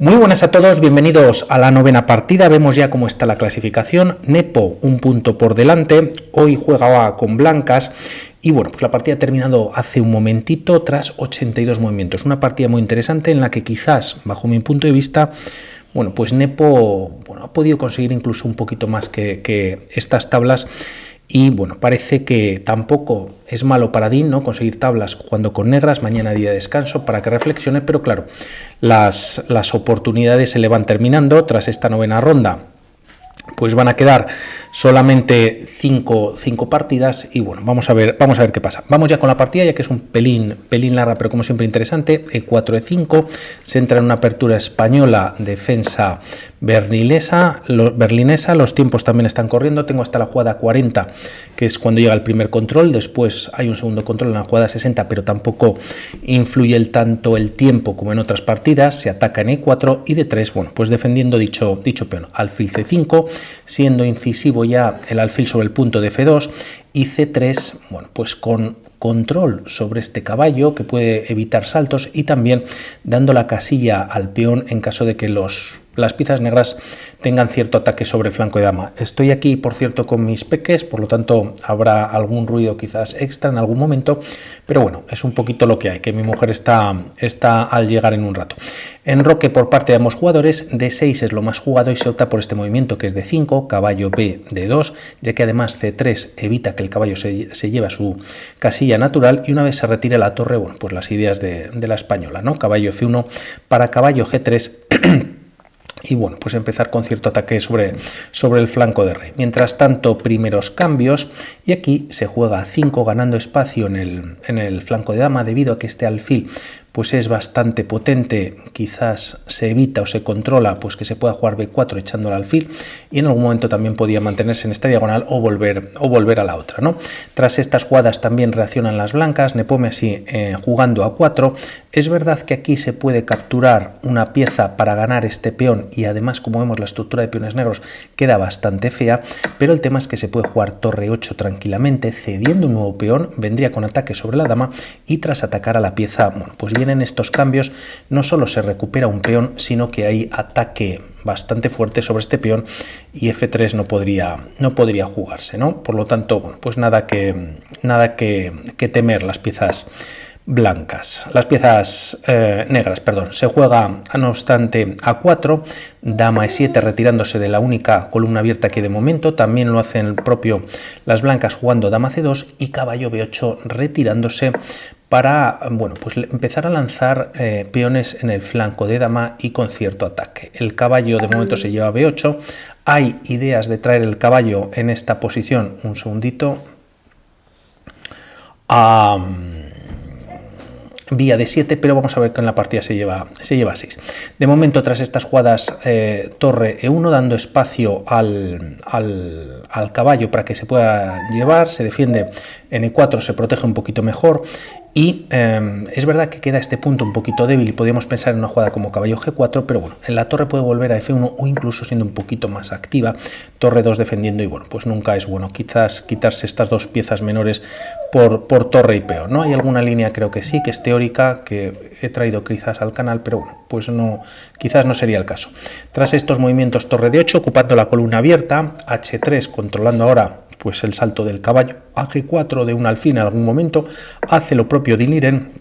Muy buenas a todos, bienvenidos a la novena partida. Vemos ya cómo está la clasificación. Nepo un punto por delante, hoy juega con blancas y bueno, pues la partida ha terminado hace un momentito tras 82 movimientos. Una partida muy interesante en la que quizás, bajo mi punto de vista, bueno, pues Nepo ha podido conseguir incluso un poquito más que estas tablas. Y bueno, parece que tampoco es malo para Dean, ¿no?, conseguir tablas jugando con negras, mañana día de descanso, para que reflexione, pero claro, las oportunidades se le van terminando tras esta novena ronda. Pues van a quedar solamente 5 partidas y bueno, vamos a ver qué pasa. Vamos ya con la partida, ya que es un pelín larga, pero como siempre interesante. E4, E5, se entra en una apertura española, defensa berlinesa, los tiempos también están corriendo. Tengo hasta la jugada 40, que es cuando llega el primer control, después hay un segundo control en la jugada 60, pero tampoco influye tanto el tiempo como en otras partidas. Se ataca en E4 y D3, bueno, pues defendiendo dicho peón. Alfil C5, siendo incisivo ya el alfil sobre el punto de F2, y C3, bueno, pues con control sobre este caballo que puede evitar saltos y también dando la casilla al peón en caso de que las piezas negras tengan cierto ataque sobre el flanco de dama. Estoy aquí, por cierto, con mis peques, por lo tanto habrá algún ruido quizás extra en algún momento, pero bueno, es un poquito lo que hay, que mi mujer está al llegar en un rato. Enroque por parte de ambos jugadores, D6 es lo más jugado y se opta por este movimiento, que es D5, caballo B, D2, ya que además C3 evita que el caballo se lleve a su casilla natural, y una vez se retire la torre, bueno, pues las ideas de la española, ¿no? Caballo F1 para caballo G3 y bueno, pues empezar con cierto ataque sobre el flanco de rey. Mientras tanto, primeros cambios, y aquí se juega 5 ganando espacio en el flanco de dama, debido a que este alfil pues es bastante potente. Quizás se evita o se controla pues que se pueda jugar B4 echando el alfil, y en algún momento también podía mantenerse en esta diagonal o volver a la otra, ¿no? Tras estas jugadas también reaccionan las blancas. Nepomniachtchi jugando a 4. Es verdad que aquí se puede capturar una pieza para ganar este peón, y además, como vemos, la estructura de peones negros queda bastante fea, pero el tema es que se puede jugar torre 8 tranquilamente, cediendo un nuevo peón, vendría con ataque sobre la dama, y tras atacar a la pieza, bueno, pues vienen estos cambios, no solo se recupera un peón, sino que hay ataque bastante fuerte sobre este peón, y F3 no podría jugarse, ¿no? Por lo tanto, bueno, pues nada que temer las piezas blancas. Las piezas negras, perdón. Se juega, no obstante, A4, dama E7 retirándose de la única columna abierta que de momento. También lo hacen las blancas jugando dama C2 y caballo B8 retirándose para, bueno, pues empezar a lanzar peones en el flanco de dama y con cierto ataque. El caballo de momento se lleva B8. Hay ideas de traer el caballo en esta posición. Un segundito. Vía D7, pero vamos a ver que en la partida se lleva 6. De momento, tras estas jugadas, torre E1 dando espacio al caballo para que se pueda llevar, se defiende en E4, se protege un poquito mejor, y es verdad que queda este punto un poquito débil y podríamos pensar en una jugada como caballo G4, pero bueno, en la torre puede volver a F1 o incluso siendo un poquito más activa, torre 2 defendiendo, y bueno, pues nunca es bueno quizás quitarse estas dos piezas menores por torre y peón, ¿no? Hay alguna línea, creo que sí, que es teórica, que he traído quizás al canal, pero bueno, pues no, quizás no sería el caso. Tras estos movimientos, torre D8 ocupando la columna abierta, H3 controlando ahora pues el salto del caballo, a G4 de un alfil en algún momento, hace lo propio Diniren,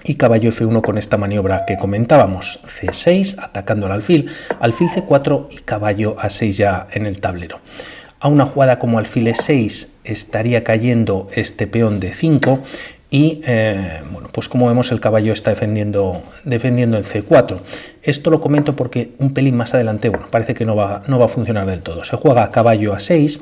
y caballo F1 con esta maniobra que comentábamos, C6 atacando al alfil C4 y caballo A6 ya en el tablero. A una jugada como alfil E6 estaría cayendo este peón de 5 y bueno, pues como vemos el caballo está defendiendo el C4. Esto lo comento porque un pelín más adelante, bueno, parece que no va a funcionar del todo. Se juega caballo A6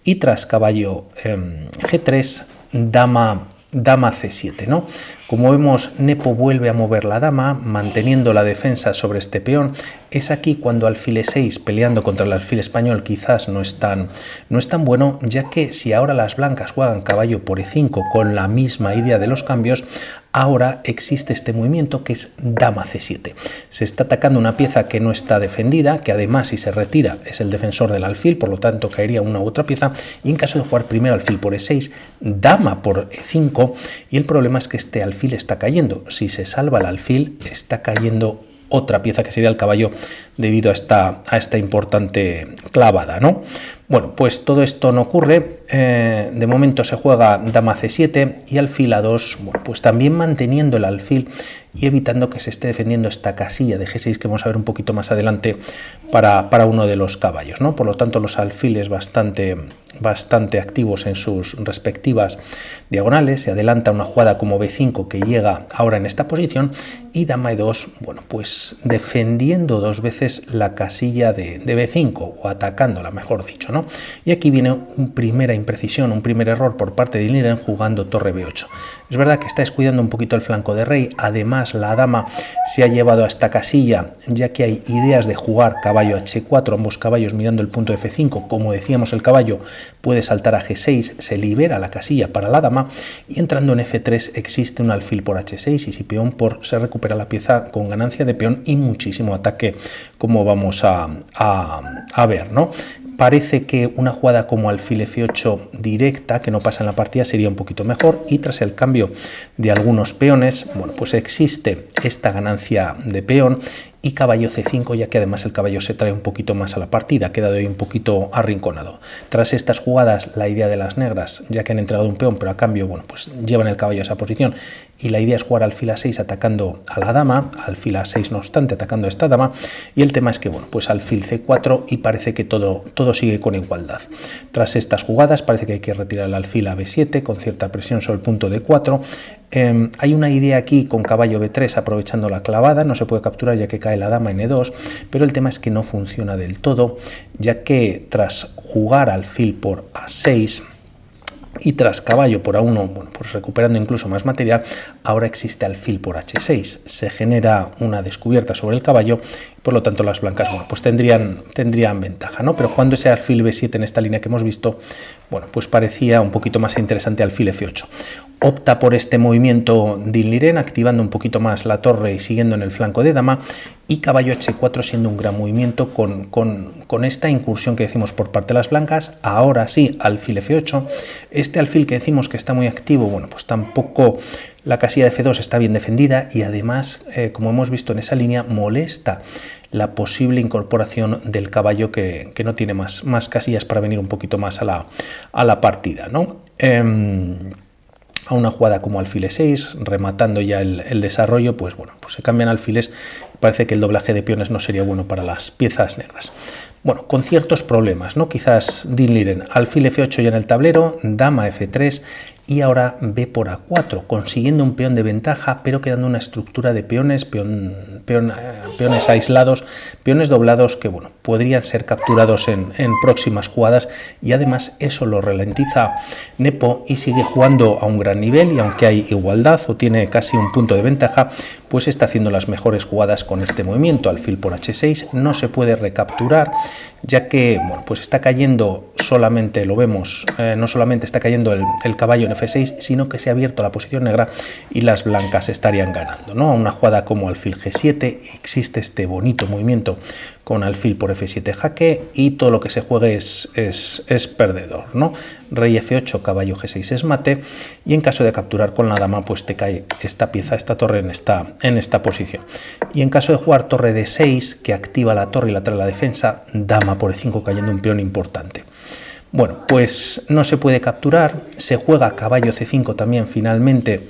y tras caballo G3, dama C7, ¿no? Como vemos, Nepo vuelve a mover la dama, manteniendo la defensa sobre este peón. Es aquí cuando alfil E6, peleando contra el alfil español, quizás no es tan bueno, ya que si ahora las blancas juegan caballo por E5 con la misma idea de los cambios, ahora existe este movimiento que es dama C7. Se está atacando una pieza que no está defendida, que además si se retira es el defensor del alfil, por lo tanto caería una u otra pieza, y en caso de jugar primero alfil por E6, dama por E5, y el problema es que este alfil está cayendo. Si se salva el alfil, está cayendo otra pieza que sería el caballo debido a esta importante clavada, ¿no? Bueno, pues todo esto no ocurre. De momento se juega dama c7 y alfil a2, bueno, pues también manteniendo el alfil y evitando que se esté defendiendo esta casilla de g6 que vamos a ver un poquito más adelante para uno de los caballos, ¿no? Por lo tanto, los alfiles bastante activos en sus respectivas diagonales. Se adelanta una jugada como b5 que llega ahora en esta posición y dama e2, bueno, pues defendiendo dos veces la casilla de b5 o atacándola, mejor dicho, ¿no? Y aquí viene una primera imprecisión, un primer error por parte de Dilliren jugando torre b8. Es verdad que está descuidando un poquito el flanco de rey, además la dama se ha llevado a esta casilla, ya que hay ideas de jugar caballo h4, ambos caballos mirando el punto de f5, como decíamos el caballo puede saltar a g6, se libera la casilla para la dama y entrando en f3 existe un alfil por h6 y si peón por se recupera la pieza con ganancia de peón y muchísimo ataque, como vamos a ver, ¿no? Parece que una jugada como alfil f8 directa, que no pasa en la partida, sería un poquito mejor y tras el cambio de algunos peones, bueno, pues existe esta ganancia de peón y caballo c5, ya que además el caballo se trae un poquito más a la partida, ha quedado ahí un poquito arrinconado. Tras estas jugadas, la idea de las negras, ya que han entregado un peón, pero a cambio, bueno, pues llevan el caballo a esa posición y la idea es jugar alfil a6 atacando a la dama, alfil a6 no obstante atacando a esta dama y el tema es que, bueno, pues alfil c4 y parece que todo sigue con igualdad. Tras estas jugadas parece que hay que retirar el alfil a b7 con cierta presión sobre el punto d4. Hay una idea aquí con caballo b3 aprovechando la clavada, no se puede capturar ya que cae la dama en e2, pero el tema es que no funciona del todo, ya que tras jugar alfil por a6 y tras caballo por a1, bueno, pues recuperando incluso más material, ahora existe alfil por h6, se genera una descubierta sobre el caballo, por lo tanto las blancas, bueno, pues tendrían ventaja, ¿no? Pero cuando ese alfil b7 en esta línea que hemos visto, bueno, pues parecía un poquito más interesante alfil f8. Opta por este movimiento Dilliren, activando un poquito más la torre y siguiendo en el flanco de dama, y caballo h4 siendo un gran movimiento con esta incursión que decimos por parte de las blancas. Ahora sí, alfil f8. Este alfil que decimos que está muy activo, bueno, pues tampoco la casilla de f2 está bien defendida y además, como hemos visto en esa línea, molesta la posible incorporación del caballo que no tiene más casillas para venir un poquito más a la partida, ¿no? A una jugada como alfil e6, rematando ya el desarrollo, pues bueno, pues se cambian alfiles, parece que el doblaje de peones no sería bueno para las piezas negras. Bueno, con ciertos problemas, ¿no? Quizás Dilliren, alfil f8 ya en el tablero, dama f3 y ahora b por a4, consiguiendo un peón de ventaja, pero quedando una estructura de peones, peones aislados, peones doblados que, bueno, podrían ser capturados en próximas jugadas y además eso lo ralentiza Nepo y sigue jugando a un gran nivel y aunque hay igualdad o tiene casi un punto de ventaja, pues está haciendo las mejores jugadas con este movimiento. Alfil por h6 no se puede recapturar, ya que, bueno, pues está cayendo solamente, lo vemos, no solamente está cayendo el caballo en f6, sino que se ha abierto la posición negra y las blancas estarían ganando, ¿no? Una jugada como alfil g7 existe este bonito movimiento con alfil por f7 jaque y todo lo que se juegue es perdedor, ¿no? Rey f8, caballo g6 es mate y en caso de capturar con la dama pues te cae esta pieza, esta torre en esta posición. Y en caso de jugar torre d6 que activa la torre y la trae a la defensa, dama por e5 cayendo un peón importante. Bueno, pues no se puede capturar, se juega caballo c5 también finalmente,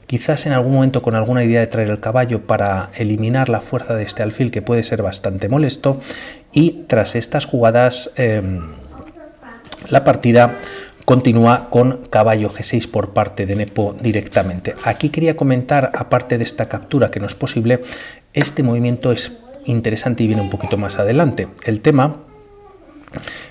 quizás en algún momento con alguna idea de traer el caballo para eliminar la fuerza de este alfil que puede ser bastante molesto y tras estas jugadas la partida continúa con caballo g6 por parte de Nepo directamente. Aquí quería comentar, aparte de esta captura que no es posible, este movimiento es interesante y viene un poquito más adelante. El tema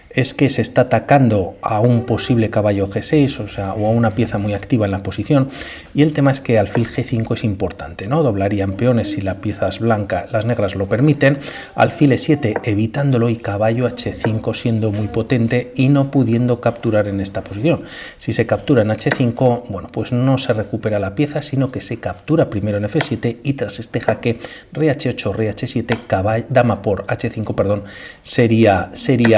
es que se está atacando a un posible caballo g6, o sea, o a una pieza muy activa en la posición, y el tema es que alfil g5 es importante, ¿no? Doblarían peones si las piezas blancas, las negras lo permiten, alfil e7 evitándolo y caballo h5 siendo muy potente y no pudiendo capturar en esta posición. Si se captura en h5, bueno, pues no se recupera la pieza, sino que se captura primero en f7 y tras este jaque, rey h8, rey h7, caballo, dama por h5, perdón, sería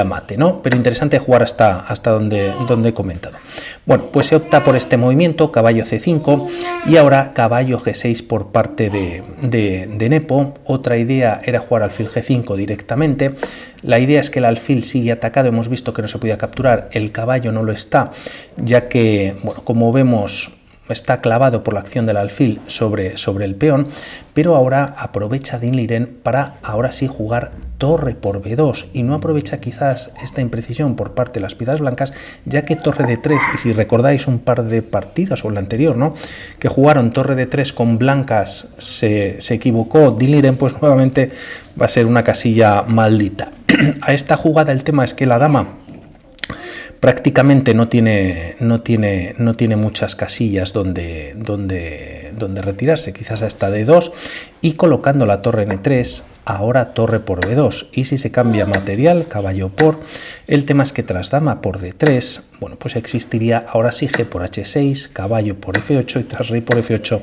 mate, ¿no? pero interesante jugar hasta donde he comentado. Bueno, pues se opta por este movimiento, caballo C5 y ahora caballo G6 por parte de Nepo. Otra idea era jugar alfil G5 directamente. La idea es que el alfil sigue atacado, hemos visto que no se podía capturar, el caballo no lo está, ya que, bueno, como vemos, está clavado por la acción del alfil sobre el peón, pero ahora aprovecha Dean Liren para ahora sí jugar torre por B2 y no aprovecha quizás esta imprecisión por parte de las piezas blancas, ya que torre D3, y si recordáis un par de partidas o la anterior, ¿no?, que jugaron torre D3 con blancas, se equivocó Dean Liren, pues nuevamente va a ser una casilla maldita. A esta jugada el tema es que la dama prácticamente no tiene muchas casillas donde retirarse, quizás hasta D2, y colocando la torre N3, ahora torre por B2, y si se cambia material, caballo por, el tema es que tras dama por D3, bueno, pues existiría ahora sí G por H6, caballo por F8 y tras rey por F8,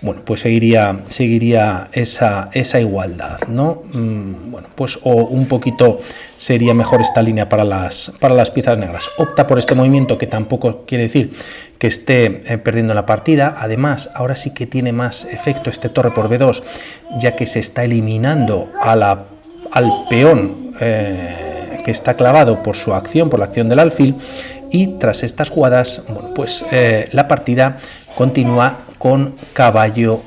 bueno, pues seguiría esa igualdad, ¿no? Bueno, pues o un poquito sería mejor esta línea para las piezas negras. Opta por este movimiento, que tampoco quiere decir que esté perdiendo la partida. Además, ahora sí que tiene más efecto este torre por B2, ya que se está eliminando al peón que está clavado por su acción, por la acción del alfil, y tras estas jugadas, bueno, pues la partida continúa con caballo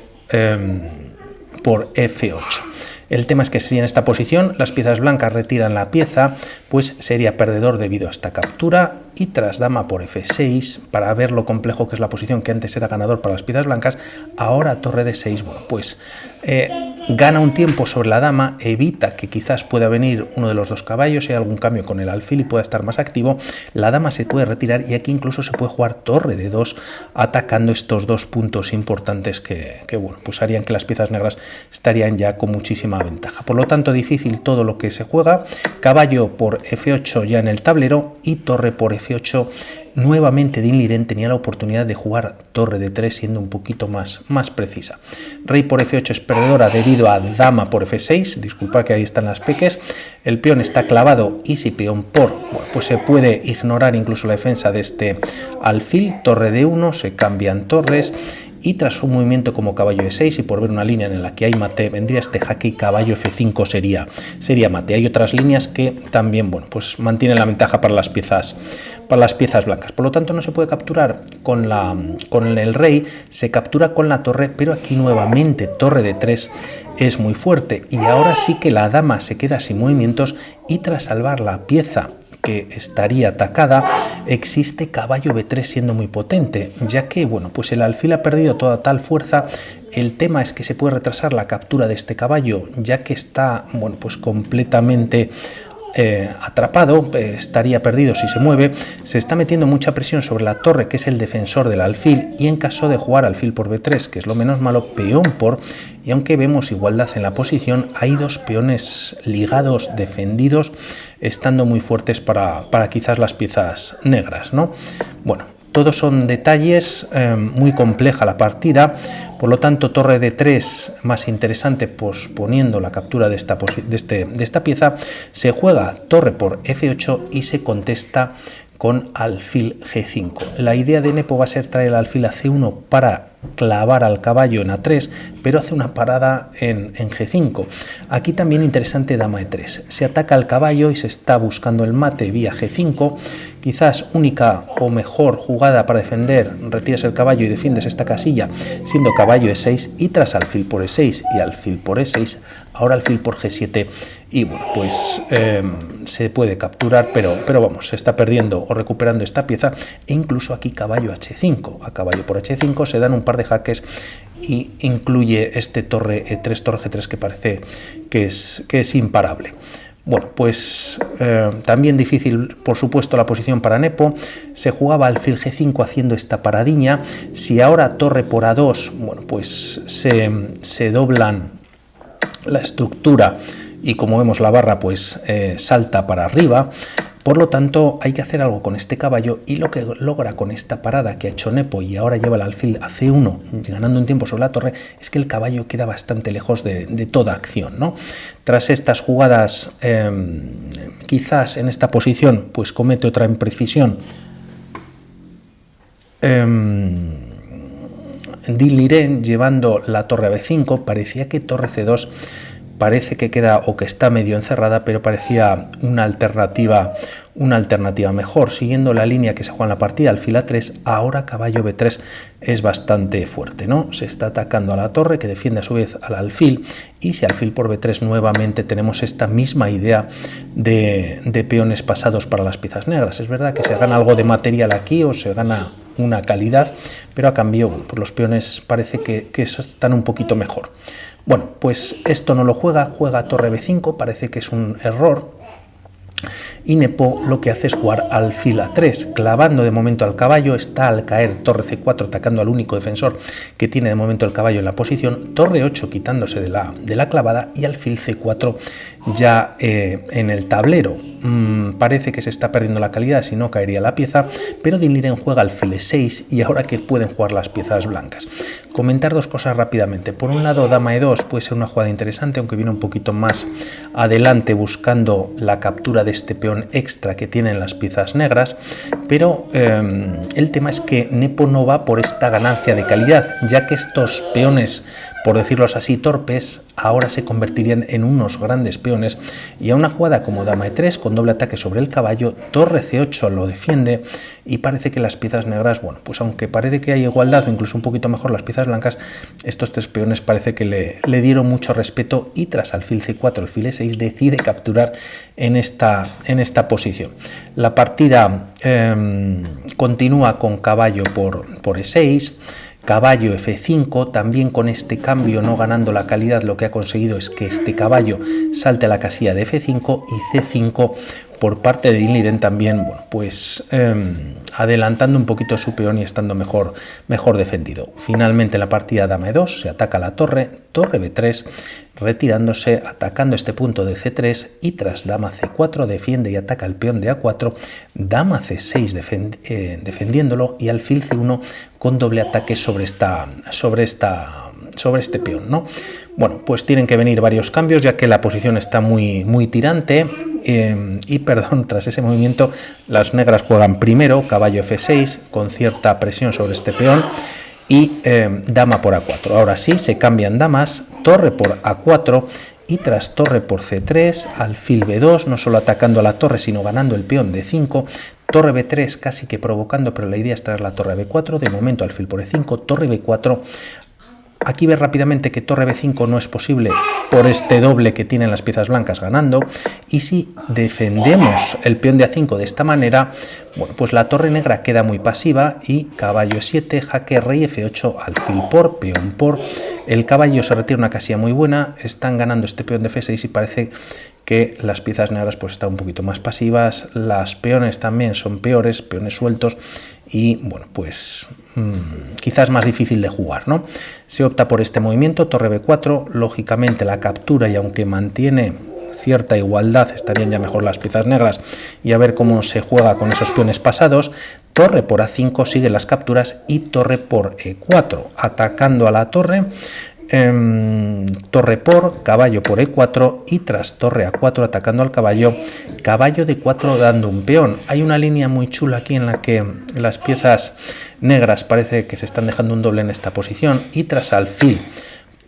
por F8. El tema es que si en esta posición las piezas blancas retiran la pieza, pues sería perdedor debido a esta captura, y tras dama por F6, para ver lo complejo que es la posición, que antes era ganador para las piezas blancas, ahora torre D6, bueno, pues gana un tiempo sobre la dama, evita que quizás pueda venir uno de los dos caballos, si hay algún cambio con el alfil y pueda estar más activo, la dama se puede retirar y aquí incluso se puede jugar torre D2 atacando estos dos puntos importantes que bueno, pues harían que las piezas negras estarían ya con muchísima ventaja. Por lo tanto, difícil todo lo que se juega, caballo por F8 ya en el tablero y torre por F8. Nuevamente Dean Liren tenía la oportunidad de jugar torre D3 siendo un poquito más precisa. Rey por F8 es perdedora debido a dama por F6, disculpa que ahí están las peques, el peón está clavado y si peón por, bueno, pues se puede ignorar incluso la defensa de este alfil, torre D1, se cambian torres. Y tras un movimiento como caballo E6 y por ver una línea en la que hay mate, vendría este jaque y caballo F5 sería mate. Hay otras líneas que también, bueno, pues mantienen la ventaja para las piezas blancas. Por lo tanto, no se puede capturar con el rey, se captura con la torre, pero aquí nuevamente torre D3 es muy fuerte. Y ahora sí que la dama se queda sin movimientos y tras salvar la pieza que estaría atacada, existe caballo B3 siendo muy potente, ya que, bueno, pues el alfil ha perdido toda tal fuerza. El tema es que se puede retrasar la captura de este caballo, ya que está, bueno, pues completamente atrapado, estaría perdido si se mueve. Se está metiendo mucha presión sobre la torre, que es el defensor del alfil, y en caso de jugar alfil por B3, que es lo menos malo, peón por, y aunque vemos igualdad en la posición, hay dos peones ligados, defendidos, estando muy fuertes para quizás las piezas negras, ¿no? Bueno, todos son detalles, muy compleja la partida, por lo tanto torre D3 más interesante, posponiendo la captura de esta pieza. Se juega torre por F8 y se contesta con alfil G5. La idea de Nepo va a ser traer el alfil a C1 para clavar al caballo en A3, pero hace una parada en G5. Aquí también interesante dama E3. Se ataca al caballo y se está buscando el mate vía G5. Quizás única o mejor jugada para defender, retiras el caballo y defiendes esta casilla, siendo caballo E6 y tras alfil por E6 y alfil por E6, ahora alfil por G7 y bueno, pues se puede capturar, pero vamos, se está perdiendo o recuperando esta pieza, e incluso aquí caballo H5, a caballo por H5 se dan un par de jaques y incluye este torre E3, torre G3, que parece que es imparable. Bueno, pues también difícil, por supuesto, la posición para Nepo. Se jugaba alfil G5 haciendo esta paradiña. Si ahora torre por A2, bueno, pues se doblan la estructura y como vemos la barra pues salta para arriba. Por lo tanto, hay que hacer algo con este caballo, y lo que logra con esta parada que ha hecho Nepo y ahora lleva el alfil a C1 ganando un tiempo sobre la torre es que el caballo queda bastante lejos de toda acción, ¿no? Tras estas jugadas, quizás en esta posición pues comete otra imprecisión Dinh-Lirén llevando la torre a B5. Parecía que torre C2 parece que queda o que está medio encerrada, pero parecía una alternativa mejor, siguiendo la línea que se juega en la partida, alfil A3. Ahora caballo B3 es bastante fuerte, ¿no? Se está atacando a la torre, que defiende a su vez al alfil, y si alfil por B3 nuevamente tenemos esta misma idea de peones pasados para las piezas negras. Es verdad que se gana algo de material aquí o se gana una calidad, pero a cambio pues los peones parece que están un poquito mejor. Bueno, pues esto no lo juega torre B5, parece que es un error, y Nepo lo que hace es jugar alfil A3, clavando de momento al caballo. Está al caer torre C4 atacando al único defensor que tiene de momento el caballo en la posición, torre 8 quitándose de la clavada y alfil C4 ya en el tablero. Parece que se está perdiendo la calidad, si no caería la pieza, pero Dinh-Lirén juega alfil E6 y ahora que pueden jugar las piezas blancas. Comentar dos cosas rápidamente. Por un lado, dama E2 puede ser una jugada interesante, aunque viene un poquito más adelante buscando la captura de este peón extra que tienen las piezas negras, pero el tema es que Nepo no va por esta ganancia de calidad, ya que estos peones, por decirlos así, torpes, ahora se convertirían en unos grandes peones, y a una jugada como dama E3 con doble ataque sobre el caballo, torre C8 lo defiende, y parece que las piezas negras, bueno, pues aunque parece que hay igualdad o incluso un poquito mejor las piezas blancas, estos tres peones parece que le dieron mucho respeto, y tras alfil C4, alfil E6 decide capturar en esta posición. La partida continúa con caballo por E6, caballo F5, también con este cambio no ganando la calidad. Lo que ha conseguido es que este caballo salte a la casilla de F5 y C5 por parte de Dinh-Lirén también, bueno, pues adelantando un poquito su peón y estando mejor defendido. Finalmente la partida dama E2, se ataca la torre B3, retirándose, atacando este punto de C3, y tras dama C4 defiende y ataca el peón de A4, dama C6 defendiéndolo, y alfil C1 con doble ataque sobre este peón, ¿no? Bueno, pues tienen que venir varios cambios, ya que la posición está muy tirante, y tras ese movimiento las negras juegan primero caballo F6 con cierta presión sobre este peón, y dama por A4. Ahora sí, se cambian damas, torre por A4, y tras torre por C3, alfil B2, no solo atacando a la torre, sino ganando el peón de 5, torre B3 casi que provocando, pero la idea es traer la torre a B4, de momento alfil por E5, torre B4. Aquí ves rápidamente que torre B5 no es posible por este doble que tienen las piezas blancas ganando, y si defendemos el peón de A5 de esta manera, bueno, pues la torre negra queda muy pasiva, y caballo E7, jaque rey F8, alfil por, peón por, el caballo se retira una casilla muy buena, están ganando este peón de F6 y parece que las piezas negras pues están un poquito más pasivas, las peones también son peores, peones sueltos, y bueno, pues quizás más difícil de jugar, ¿no? Se opta por este movimiento, torre B4, lógicamente la captura, y aunque mantiene cierta igualdad, estarían ya mejor las piezas negras, y a ver cómo se juega con esos peones pasados. Torre por A5, siguen las capturas, y torre por E4, atacando a la torre, torre por, caballo por E4, y tras torre A4 atacando al caballo, caballo D4 dando un peón. Hay una línea muy chula aquí en la que las piezas negras parece que se están dejando un doble en esta posición, y tras alfil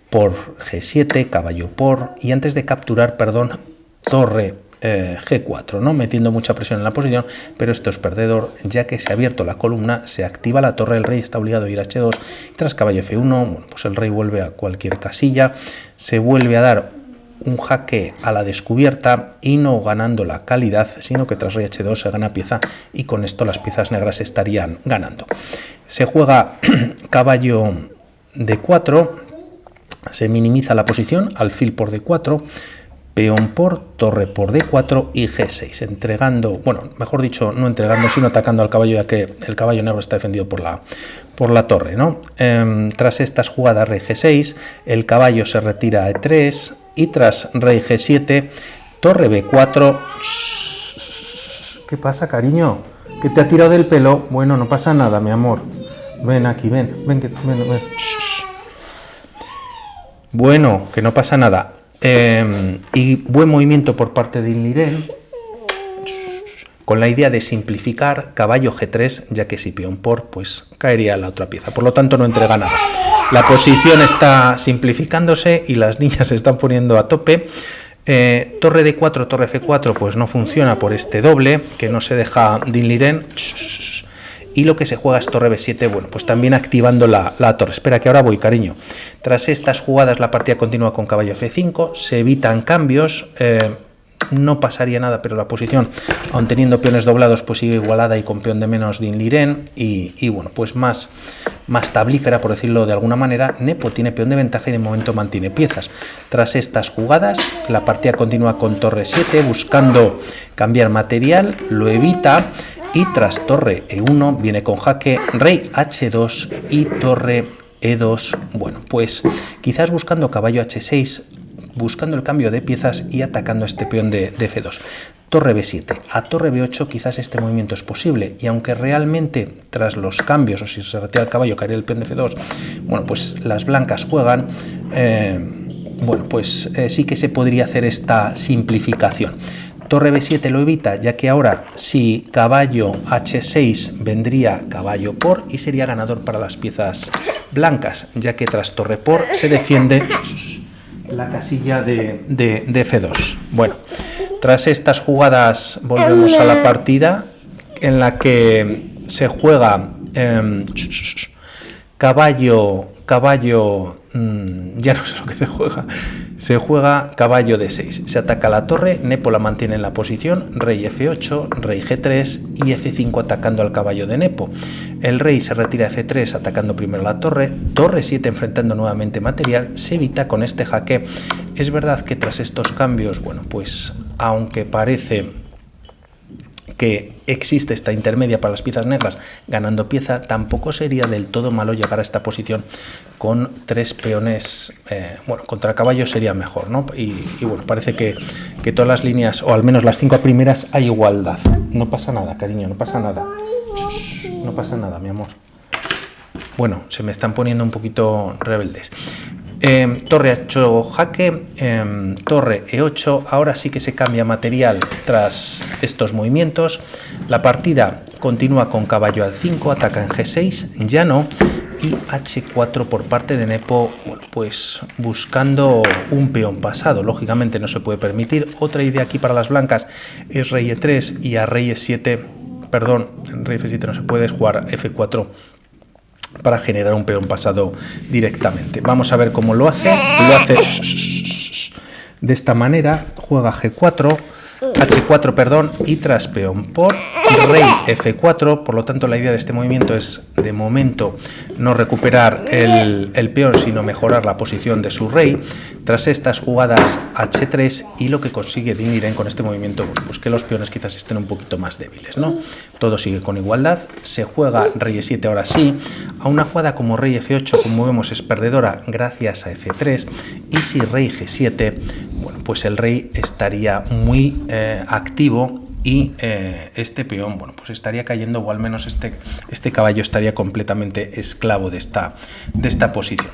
por G7, caballo por, y antes de capturar, torre G4, ¿no? Metiendo mucha presión en la posición, pero esto es perdedor, ya que se ha abierto la columna, se activa la torre, el rey está obligado a ir a H2, tras caballo F1, bueno, pues el rey vuelve a cualquier casilla, se vuelve a dar un jaque a la descubierta, y no ganando la calidad, sino que tras rey H2 se gana pieza, y con esto las piezas negras estarían ganando. Se juega caballo D4, se minimiza la posición, alfil por D4, peón por, torre por D4 y G6, entregando, bueno, mejor dicho, no entregando, sino atacando al caballo, ya que el caballo negro está defendido por la torre, ¿no? Tras estas jugadas rey G6, el caballo se retira a E3, y tras rey G7, torre B4, ¿Qué pasa, cariño? ¿Que te ha tirado del pelo? Bueno, no pasa nada, mi amor. Ven aquí, ven. Ven. Bueno, que no pasa nada. Y buen movimiento por parte de Inliren, con la idea de simplificar caballo G3, ya que si peón por, pues caería la otra pieza. Por lo tanto, no entrega nada. La posición está simplificándose y las niñas se están poniendo a tope. Torre D4, torre F4, pues no funciona por este doble, que no se deja de Inliren. Y lo que se juega es torre B7, bueno, pues también activando la torre. Espera, que ahora voy, cariño. Tras estas jugadas, la partida continúa con caballo F5, se evitan cambios. No pasaría nada, pero la posición, aun teniendo peones doblados, pues sigue igualada y con peón de menos de Inliren y bueno, pues más tablífera, por decirlo de alguna manera. Nepo tiene peón de ventaja y de momento mantiene piezas. Tras estas jugadas, la partida continúa con torre 7, buscando cambiar material, lo evita, y tras torre E1 viene con jaque rey H2 y torre E2, bueno, pues quizás buscando caballo H6, buscando el cambio de piezas y atacando este peón de F2. Torre B7, a torre B8 quizás este movimiento es posible, y aunque realmente tras los cambios, o si se retira el caballo, caería el peón de F2, bueno, pues las blancas juegan, bueno, pues sí que se podría hacer esta simplificación. Torre B7 lo evita, ya que ahora si caballo H6 vendría caballo por y sería ganador para las piezas blancas, ya que tras torre por se defiende la casilla de F2. Bueno, tras estas jugadas volvemos a la partida en la que se juega caballo, ya no sé lo que se juega caballo D6, se ataca la torre, Nepo la mantiene en la posición, rey F8, rey G3 y F5 atacando al caballo de Nepo. El rey se retira a F3 atacando primero la torre, torre 7 enfrentando nuevamente material, se evita con este jaque. Es verdad que tras estos cambios, bueno, pues aunque parece que existe esta intermedia para las piezas negras ganando pieza, tampoco sería del todo malo llegar a esta posición con tres peones. Bueno, contra caballo sería mejor, ¿no? Y bueno, parece que todas las líneas, o al menos las 5 primeras, hay igualdad. No pasa nada, cariño, no pasa nada. No pasa nada, mi amor. Bueno, se me están poniendo un poquito rebeldes. Torre H8 jaque, torre E8, ahora sí que se cambia material tras estos movimientos. La partida continúa con caballo al 5, ataca en G6, ya no, y H4 por parte de Nepo, bueno, pues buscando un peón pasado, lógicamente no se puede permitir. Otra idea aquí para las blancas es rey E3 y a rey E7, perdón, en rey F7 no se puede, jugar F4 para generar un peón pasado directamente. Vamos a ver cómo lo hace. Lo hace de esta manera, juega G4, H4, perdón, y tras peón por rey F4. Por lo tanto, la idea de este movimiento es, de momento, no recuperar el peón, sino mejorar la posición de su rey. Tras estas jugadas H3, y lo que consigue Inliren con este movimiento, bueno, pues que los peones quizás estén un poquito más débiles, ¿no? Todo sigue con igualdad. Se juega rey E7 ahora sí. A una jugada como rey F8, como vemos, es perdedora gracias a F3. Y si rey G7, bueno, pues el rey estaría muy activo y este peón, bueno, pues estaría cayendo, o al menos este caballo estaría completamente esclavo de esta posición.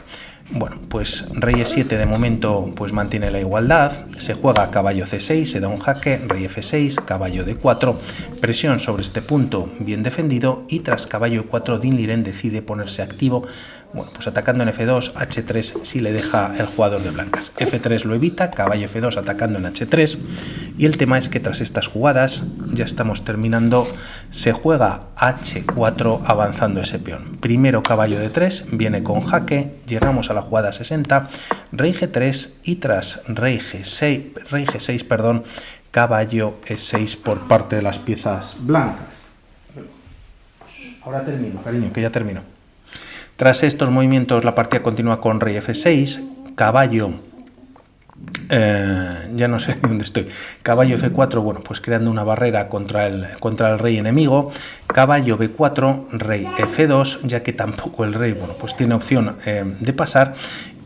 Bueno, pues rey E7 de momento pues mantiene la igualdad, se juega caballo C6, se da un jaque, rey F6, caballo D4, presión sobre este punto bien defendido, y tras caballo E4 Inliren decide ponerse activo, bueno, pues atacando en F2, H3 si le deja el jugador de blancas, F3 lo evita, caballo F2 atacando en H3, y el tema es que tras estas jugadas, ya estamos terminando, se juega H4 avanzando ese peón. Primero caballo D3, viene con jaque, llegamos a la jugada 60, rey G3 y tras rey G6, perdón, caballo E6 por parte de las piezas blancas. Ahora termino, cariño, que ya termino. Tras estos movimientos la partida continúa con rey F6, caballo ya no sé dónde estoy. Caballo F4, bueno, pues creando una barrera contra el rey enemigo. Caballo B4, rey F2, ya que tampoco el rey, bueno, pues tiene opción de pasar.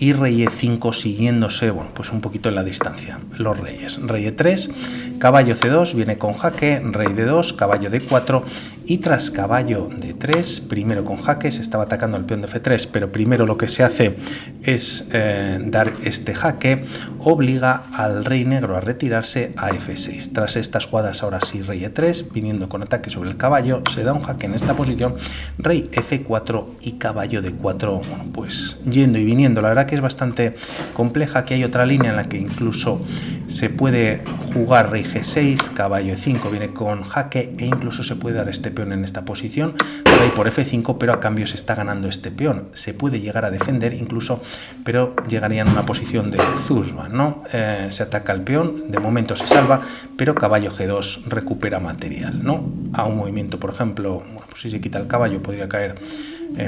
Y rey E5 siguiéndose, bueno, pues un poquito en la distancia, los reyes. Rey E3, caballo C2, viene con jaque, rey D2, caballo D4 y tras caballo D3, primero con jaque, se estaba atacando al peón de F3, pero primero lo que se hace es dar este jaque, obliga al rey negro a retirarse a F6. Tras estas jugadas, ahora sí, rey E3, viniendo con ataque sobre el caballo, se da un jaque en esta posición, rey F4 y caballo D4, bueno, pues yendo y viniendo. La verdad que es bastante compleja. Aquí hay otra línea en la que incluso se puede jugar rey G6, caballo E5 viene con jaque e incluso se puede dar este peón en esta posición, rey por F5, pero a cambio se está ganando este peón. Se puede llegar a defender incluso, pero llegaría en una posición de Zuzba, ¿no? Se ataca el peón, de momento se salva, pero caballo G2 recupera material, ¿no? A un movimiento, por ejemplo, bueno, pues si se quita el caballo podría caer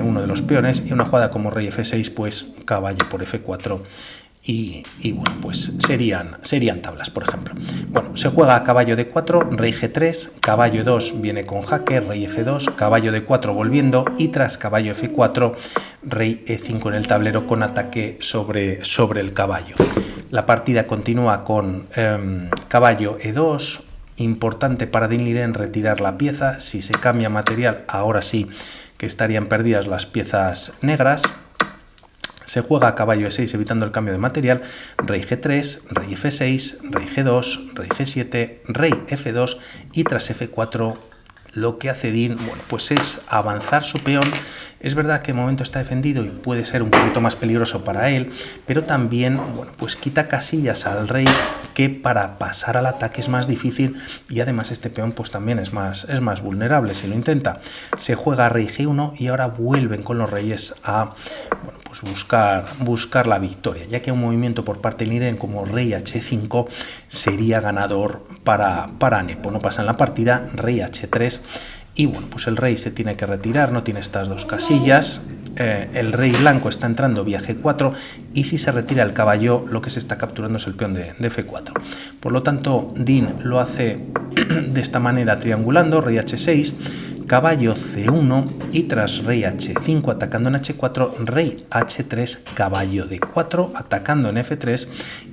uno de los peones, y una jugada como rey F6, pues caballo por F4 y bueno, pues serían tablas, por ejemplo. Bueno, se juega a caballo D4, rey G3, caballo 2 viene con jaque, rey F2, caballo D4 volviendo y tras caballo F4, rey E5 en el tablero con ataque sobre el caballo. La partida continúa con caballo E2, importante para Dinh Le Dinh retirar la pieza. Si se cambia material, ahora sí que estarían perdidas las piezas negras. Se juega a caballo E6 evitando el cambio de material, rey G3, rey F6, rey G2, rey G7, rey F2 y tras F4 lo que hace Dinh, bueno, pues es avanzar su peón. Es verdad que de momento está defendido y puede ser un poquito más peligroso para él, pero también, bueno, pues quita casillas al rey, que para pasar al ataque es más difícil y además este peón pues también es más vulnerable si lo intenta. Se juega a rey G1 y ahora vuelven con los reyes a, bueno, pues buscar la victoria, ya que un movimiento por parte de Dinh Le Dinh como rey H5 sería ganador para Nepo. No pasa en la partida, rey H3 y bueno, pues el rey se tiene que retirar, no tiene estas dos casillas. El rey blanco está entrando vía G4 y si se retira el caballo lo que se está capturando es el peón de F4. Por lo tanto, Dinh lo hace de esta manera triangulando, rey H6, caballo C1 y tras rey H5 atacando en H4, rey H3, caballo D4 atacando en F3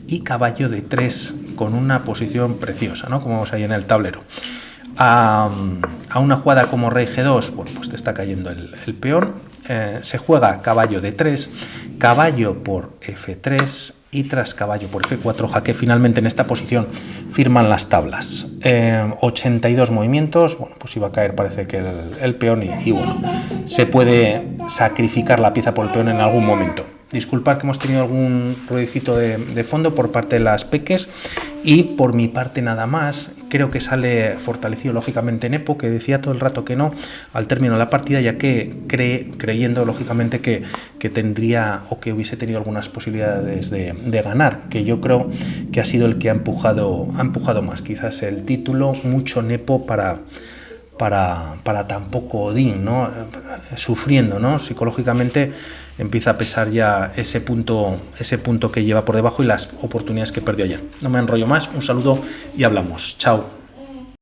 y caballo D3 con una posición preciosa, ¿no? Como vemos ahí en el tablero. A una jugada como rey G2, bueno, pues te está cayendo el peón. Se juega caballo D3, caballo por F3 y tras caballo por F4, jaque. Finalmente en esta posición firman las tablas. 82 movimientos, bueno, pues iba a caer parece que el peón y bueno, se puede sacrificar la pieza por el peón en algún momento. Disculpad que hemos tenido algún ruidicito de fondo por parte de las peques y por mi parte nada más. Creo que sale fortalecido lógicamente Nepo, que decía todo el rato que no al término de la partida, ya que creyendo lógicamente que tendría o que hubiese tenido algunas posibilidades de ganar, que yo creo que ha sido el que ha empujado más, quizás el título, mucho Nepo para tan poco Dinh, ¿no? Sufriendo, ¿no? Psicológicamente empieza a pesar ya ese punto que lleva por debajo y las oportunidades que perdió ayer. No me enrollo más, un saludo y hablamos. Chao.